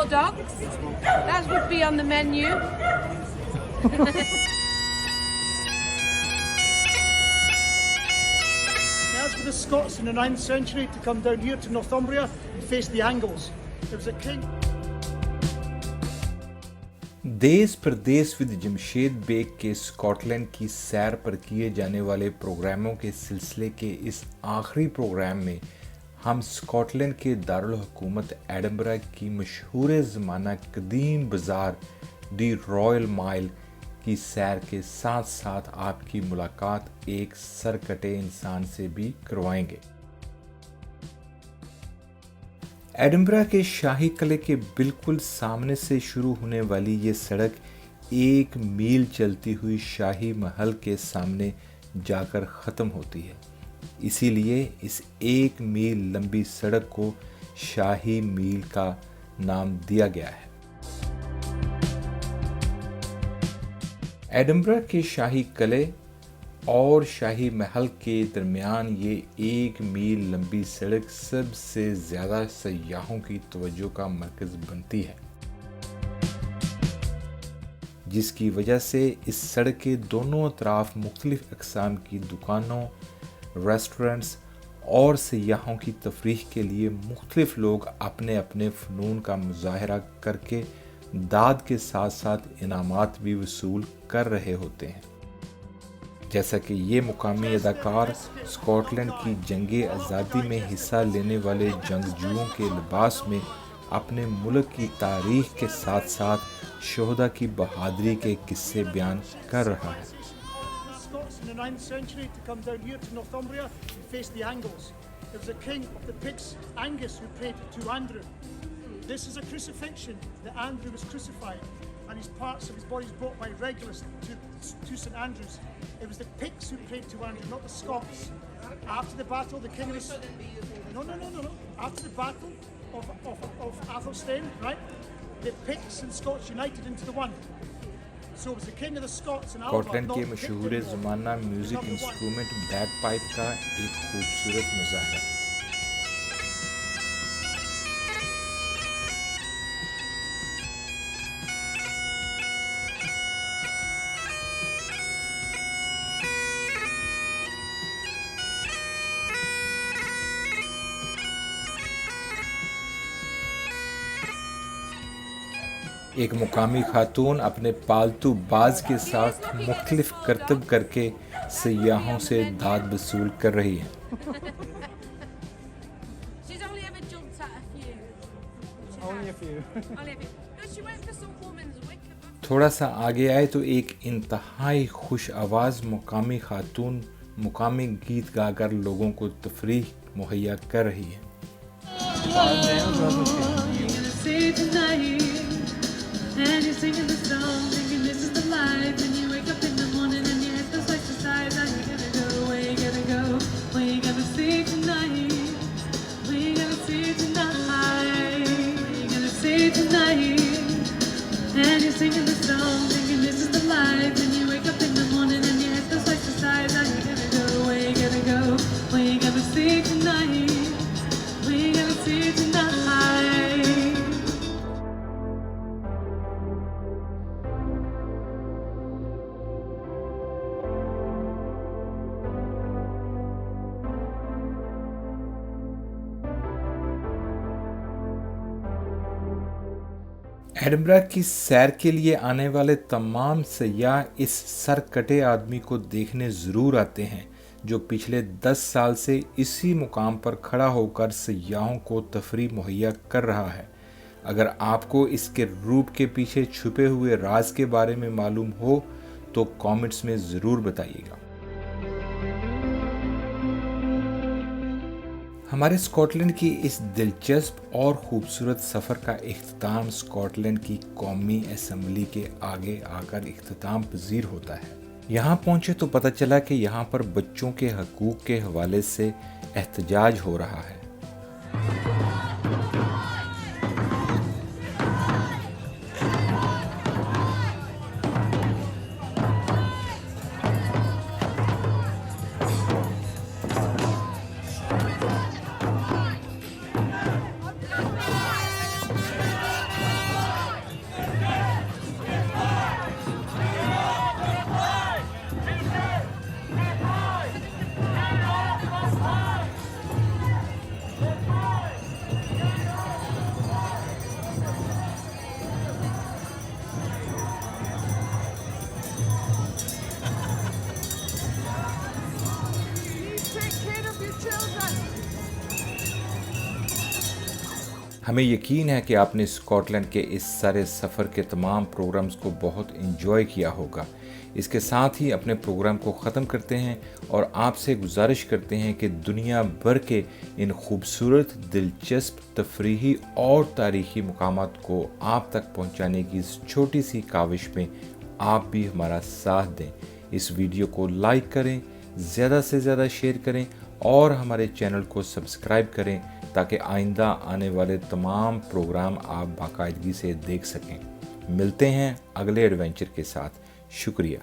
dog. That would be on the menu. As for the Scots in the 9th century to come down here to Northumbria and face the Angles, there was a king. देश प्रदेश with Jamshed bag के Scotland की सैर पर किए जाने वाले प्रोग्रामों के सिलसिले के इस आखिरी प्रोग्राम में हम स्कॉटलैंड के दारुल हुकूमत एडिनबरा की मशहूर ज़माना कदीम बाज़ार दी रॉयल माइल की सैर के साथ साथ आपकी मुलाकात एक सरकटे इंसान से भी करवाएंगे। एडिनबरा के शाही किले के बिल्कुल सामने से शुरू होने वाली ये सड़क 1 मील चलती हुई शाही महल के सामने जाकर ख़त्म होती है। इसीलिए इस 1 मील लंबी सड़क को शाही मील का नाम दिया गया है। एडिनबरा के शाही किले और शाही महल के दरमियान ये 1 मील लंबी सड़क सबसे ज़्यादा सयाहों की तवज्जो का मरकज़ बनती है, जिसकी वजह से इस सड़क के दोनों अतराफ मुख्तलिफ अक़साम की दुकानों, रेस्टोरेंट्स और सयाहों की तफरीह के लिए मुख्तलिफ लोग अपने अपने फ़नून का मुज़ाहरा करके दाद के साथ साथ इनामात भी वसूल कर रहे होते हैं। जैसा कि ये मुकामी अदाकार स्कॉटलैंड की जंगे आज़ादी में हिस्सा लेने वाले जंगजुओं के लिबास में अपने मुल्क की तारीख के साथ साथ शोहदा की बहादुरी के किस्से बयान कर रहा है। Scots in the 9th century to come down here to Northumbria and face the Angles. There was a king of the Picts, Angus, who prayed to Andrew. This is a crucifixion that Andrew was crucified, and his parts of his body brought by Regulus to St Andrews. It was the Picts who prayed to Andrew, not the Scots. After the battle, the king was no. After the battle of Athelstan, right? The Picts and Scots united into the one. So it was the king of the Scots and Alba. Scotland के मशहूर ज़माना music instrument bagpipe का एक खूबसूरत मुज़ाहरा। एक मुकामी खातून अपने पालतू बाज के साथ मुख्तलिफ करतब करके सयाहों से दाद वसूल कर रही है। She's only ever jumped at a few. Only a few. Only a few. No, she went for some woman's wicker. थोड़ा सा आगे आए तो एक इंतहाई खुश आवाज़ मुकामी खातून मुकामी गीत गाकर लोगों को तफरीह मुहैया कर रही है। And you're singing this song, thinking this is the life. And you wake up in the morning and your head feels like the size. Are you gonna go? Where you gonna go? Where you gonna see tonight? Where you gonna see tonight? Where you gonna see tonight? And you're singing this song, thinking this is the life. And you wake up in the morning and your head feels like the size. Are you gonna go? Where you gonna go? Where you gonna see tonight? Where you gonna see tonight? Edinburgh की सैर के लिए आने वाले तमाम सयाह इस सरकटे आदमी को देखने ज़रूर आते हैं, जो पिछले 10 साल से इसी मुकाम पर खड़ा होकर सयाहों को तफरीह मुहैया कर रहा है। अगर आपको इसके रूप के पीछे छुपे हुए राज के बारे में मालूम हो तो कमेंट्स में ज़रूर बताइएगा। हमारे स्कॉटलैंड की इस दिलचस्प और ख़ूबसूरत सफ़र का इख्तिताम स्कॉटलैंड की कौमी असम्बली के आगे आकर इख्तिताम पजीर होता है। यहाँ पहुँचे तो पता चला कि यहाँ पर बच्चों के हकूक़ के हवाले से एहतजाज हो रहा है। हमें यकीन है कि आपने स्कॉटलैंड के इस सारे सफ़र के तमाम प्रोग्राम्स को बहुत एंजॉय किया होगा। इसके साथ ही अपने प्रोग्राम को ख़त्म करते हैं और आपसे गुजारिश करते हैं कि दुनिया भर के इन खूबसूरत, दिलचस्प, तफरीही और तारीख़ी मुकामात को आप तक पहुंचाने की इस छोटी सी काविश में आप भी हमारा साथ दें। इस वीडियो को लाइक करें, ज़्यादा से ज़्यादा शेयर करें और हमारे चैनल को सब्सक्राइब करें ताकि आइंदा आने वाले तमाम प्रोग्राम आप बाकायदगी से देख सकें। मिलते हैं अगले एडवेंचर के साथ। शुक्रिया।